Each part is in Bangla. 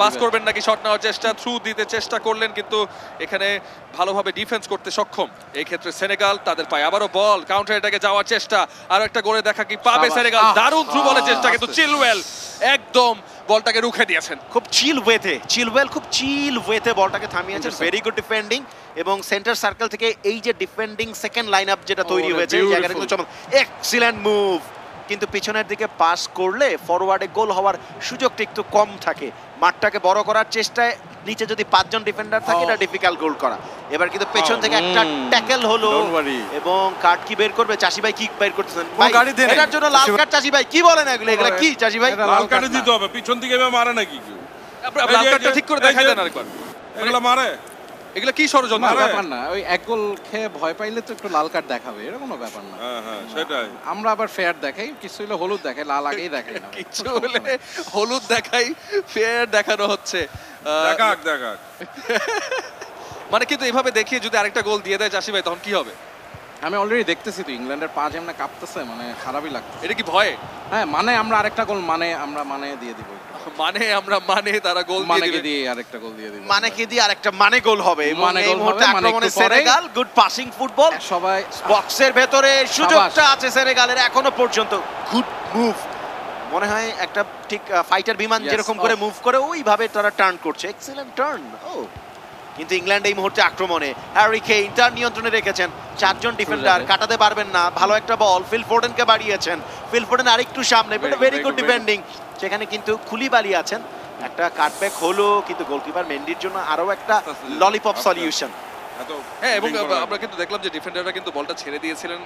পাস করবেন নাকি শট নেওয়ার চেষ্টা, থ্রু দিতে চেষ্টা করলেন কিন্তু এখানে ভালোভাবে ডিফেন্স করতে সক্ষম এই ক্ষেত্রে সেনেগাল। তাদের পায়ে আবারও বল, কাউন্টার অ্যাটাকে যাওয়ার চেষ্টা, আর একটা গোলে দেখা কি পাবে সেনেগাল। দারুণ থ্রু বলের চেষ্টা কিন্তু চিলওয়েল একদম বলটাকে রুখে দিয়েছেন খুব চিলওয়েল খুব চিল ওয়েতে বলটাকে থামিয়েছেন। ভেরি গুড ডিফেন্ডিং এবং সেন্টার সার্কেল থেকে এই যে ডিফেন্ডিং সেকেন্ড লাইন আপ যেটা তৈরি হয়েছে এই জায়গাটা কিন্তু এক্সিলেন্ট মুভ। কিন্তু পিছনের দিকে পাস করলে ফরওয়ার্ডে গোল হওয়ার সুযোগটা একটু কম থাকে। মাঠটাকে বড় করার চেষ্টায় নিচে যদি 5 জন ডিফেন্ডার থাকে এটা ডিফিকাল্ট গোল করা। এবার কিন্তু পেছন থেকে একটা ট্যাকল হলো এবং কার্ড কি বের করবে চাষি ভাই, কি বের করতেছেন ভাই? এটার জন্য লাল কার্ড চাষি ভাই, কি বলেন এগুলো? এগুলা কি চাষি ভাই? লাল কার্ড দিতে হবে, পিছন থেকে এভাবে মারে নাকি কেউ? লাল কার্ডটা ঠিক করে দেখাই দেন আরেকবার। এগুলা মারে, এগুলা কি ষড়যন্ত্র? ব্যাপার না, ওই এক গোল খেয়ে ভয় পাইলে তো একটু লাল কার্ড দেখাবে, এটা কোনো ব্যাপার না। হ্যাঁ সেটাই। আমরা আবার ফেয়ার দেখাই, কিছু হলে হলুদ দেখাই, লাল আগেই দেখাই না। কিছু হলে হলুদ দেখাই, ফেয়ার দেখানো হচ্ছে। দেখাক মানে কিন্তু এভাবে দেখিয়ে যদি আরেকটা গোল দিয়ে দেয় চাষি ভাই তখন কি হবে? আমি অলরেডি দেখতেছি তো ইংল্যান্ডের পা যেমন কাঁপতেছে, মানে খারাপই লাগছে। এটা কি ভয়ে? হ্যাঁ, মানে আমরা আরেকটা গোল আমরা দিয়ে দিব, তারা গোল দিয়ে আরেকটা গোল দিয়ে দিব, দিয়ে আরেকটা গোল হবে। এই মুহূর্তে আক্রমণে সেনেগাল, গুড পাসিং ফুটবল, সবাই বক্সের ভেতরে সুযোগটা আছে সেনেগালের এখনো পর্যন্ত। গুড মুভ, মনে হয় একটা ঠিক ফাইটার বিমান যেরকম করে মুভ করে ওইভাবে তারা টার্ন করছে। Excellent turn. কিন্তু ইংল্যান্ড এই মুহূর্তে আক্রমণে, হ্যারি কেইন তার নিয়ন্ত্রণে রেখেছেন, 4 জন ডিফেন্ডার কাটাতে পারবেন না। ভালো একটা বল ফিল ফোর্ডেনকে বাড়িয়েছেন, ফিল ফোর্ডেন আরেকটু সামনে, ভেরি গুড ডিফেন্ডিং। সেখানে কিন্তু খুলিবালি আছেন, একটা কাটব্যাক হলো কিন্তু গোলকিপার মেন্ডির জন্য আরো একটা ললিপপ সলিউশন। হ্যাঁ, এবং আমরা কিন্তু দেখলাম যে ডিফেন্ডাররা কিন্তু বলটা ছেড়ে দিয়েছিলেন।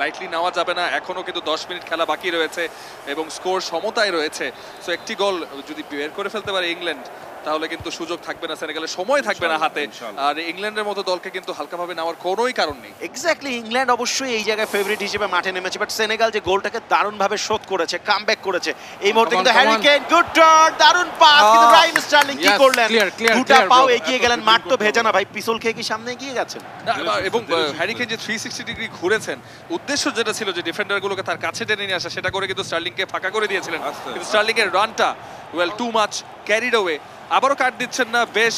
লাইটলি নেওয়া যাবে না, এখনো কিন্তু 10 মিনিট খেলা বাকি রয়েছে এবং স্কোর সমতায় রয়েছে। সো একটি গোল যদি বের করে ফেলতে পারে ইংল্যান্ড তাহলে কিন্তু সুযোগ থাকবে না সেনেগালের, সময় থাকবে না হাতে। আর ইংল্যান্ডের মতো দলকে কিন্তু হালকাভাবে নেওয়ার কোনোই কারণ নেই। এক্স্যাক্টলি, ইংল্যান্ড অবশ্যই এই জায়গায় ফেভারিট হিসেবে মাঠে নেমেছে, বাট সেনেগাল যে গোলটাকে দারুণভাবে শোধ করেছে, কামব্যাক করেছে। এই মুহূর্তে কিন্তু হ্যারি কেইন, গুড টার্ন, দারুণ পাস, কিন্তু রাইম স্টার্লিং কি করলেন? দুটা পাও এগিয়ে গেলেন, মাঠ তো ভেজা না ভাই, পিছল খেয়ে কি সামনে এগিয়ে গেছেন? এবং হ্যারি কেইন যে 360 ডিগ্রি ঘুরেছেন, উদ্দেশ্য যেটা ছিল যে ডিফেন্ডারগুলোকে তার কাছে টেনে নিয়ে আসা, সেটা করে কিন্তু স্টার্লিংকে ফাঁকা করে দিয়েছিলেন। কিন্তু স্টার্লিং এর রানটা well too much carried away. আবারও কাট দিচ্ছেন না, বেশ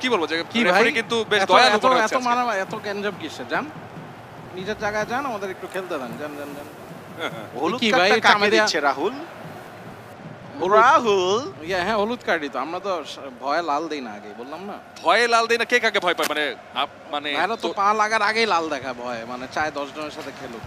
কি বলবো যে রেফারি কিন্তু বেশ দয়ালু মনে হচ্ছে। এত গ্যাঞ্জাম কিসে? যান নিজের জায়গায় যান, আমাদের একটু খেলতে দেন। যান। হলুদ কার্ডটা কাকে দিচ্ছে রাহুল? হ্যাঁ, হলুদ কার্ডই তো। আমরা তো ভয়ে লাল দেই না, আগে বললাম না। ভয়ে লাল দেই না? কে কাকে ভয় পায়? মানে তো পা লাগার আগেই লাল দেখা ভয়, মানে চায় 10 জনের সাথে খেলুক।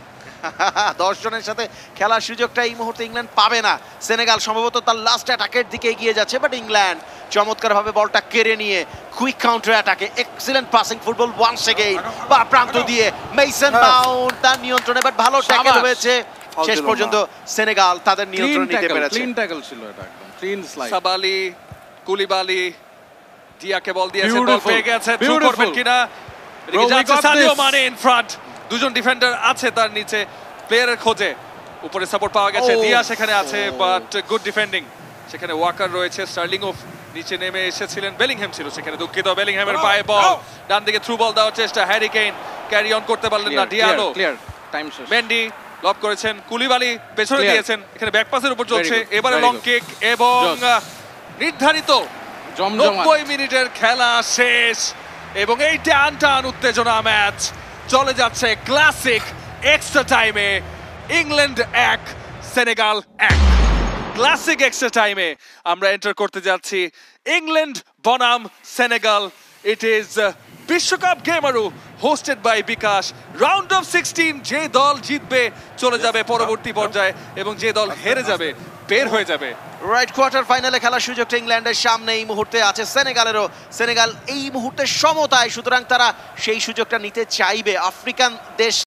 10 জনের সাথে খেলার সুযোগটা এই মুহূর্তে ইংল্যান্ড পাবে না। সেনেগাল সম্ভবত তার লাস্ট অ্যাটাকের দিকে এগিয়ে যাচ্ছে, বাট ইংল্যান্ড চমৎকারভাবে বলটা কেড়ে নিয়ে কুইক কাউন্টার অ্যাটাকে, excellent passing football once again, বা প্রান্ত দিয়ে মেসন মাউন্ট তার নিয়ন্ত্রণে, বাট ভালো ট্যাকল হয়েছে। শেষ পর্যন্ত সেনেগাল তাদের নিয়ন্ত্রণ নিতে পেরেছে। ক্লিন ট্যাকল ছিল এটা, একদম ক্লিন স্লাইড। সাবালি, কুলিবালি, ডিয়াকে বল দিয়েছে, বল পেয়ে গেছে, থ্রু করবেন কিনা? এদিকে যাচ্ছে সাদিও মানে ইন ফ্রন্ট, দুজন ডিফেন্ডার আছে তার নিচে, প্লেয়ারের খোঁজে উপরে সাপোর্ট পাওয়া গেছে। দিয়া সেখানে আছে, বাট গুড ডিফেন্ডিং। সেখানে ওয়াকার রয়েছে, স্টার্লিং অফ নিচে নেমে এসেছিলেন, বেলিংহ্যাম ছিল সেখানে, দুঃখিত। বেলিংহ্যামের পায়ে বল, ডান দিকে থ্রু বল দেওয়ার চেষ্টা, হ্যারি কেইন ক্যারি অন করতে পারলেন না। ডিয়ালো, টাইম শেষ। মেন্ডি লব করেছেন, কুলিবালি পেছনে দিয়েছেন, এখানে ব্যাক পাসের উপর চলছে। এবারে লং কিক এবং নির্ধারিত 90 মিনিটের খেলা শেষ এবং এই টান উত্তেজনা ম্যাচ চলে যাচ্ছে ক্লাসিক এক্সট্রা টাইমে। England 1, Senegal 1। ক্লাসিক এক্সট্রা টাইমে আমরা এন্টার করতে যাচ্ছি। ইংল্যান্ড বনাম সেনেগাল। ইট ইজ বিশ্বকাপ গেমারু hosted by Bkash. Round of 16, যে দল জিতবে চলে যাবে পরবর্তী পর্যায়ে এবং যে দল হেরে যাবে বের হয়ে যাবে। রাইট, কোয়ার্টার ফাইনালে খেলার সুযোগটা ইংল্যান্ডের সামনে এই মুহূর্তে আছে সেনেগালেরও। সেনেগাল এই মুহূর্তে সমতায়, সুতরাং তারা সেই সুযোগটা নিতে চাইবে। আফ্রিকান দেশ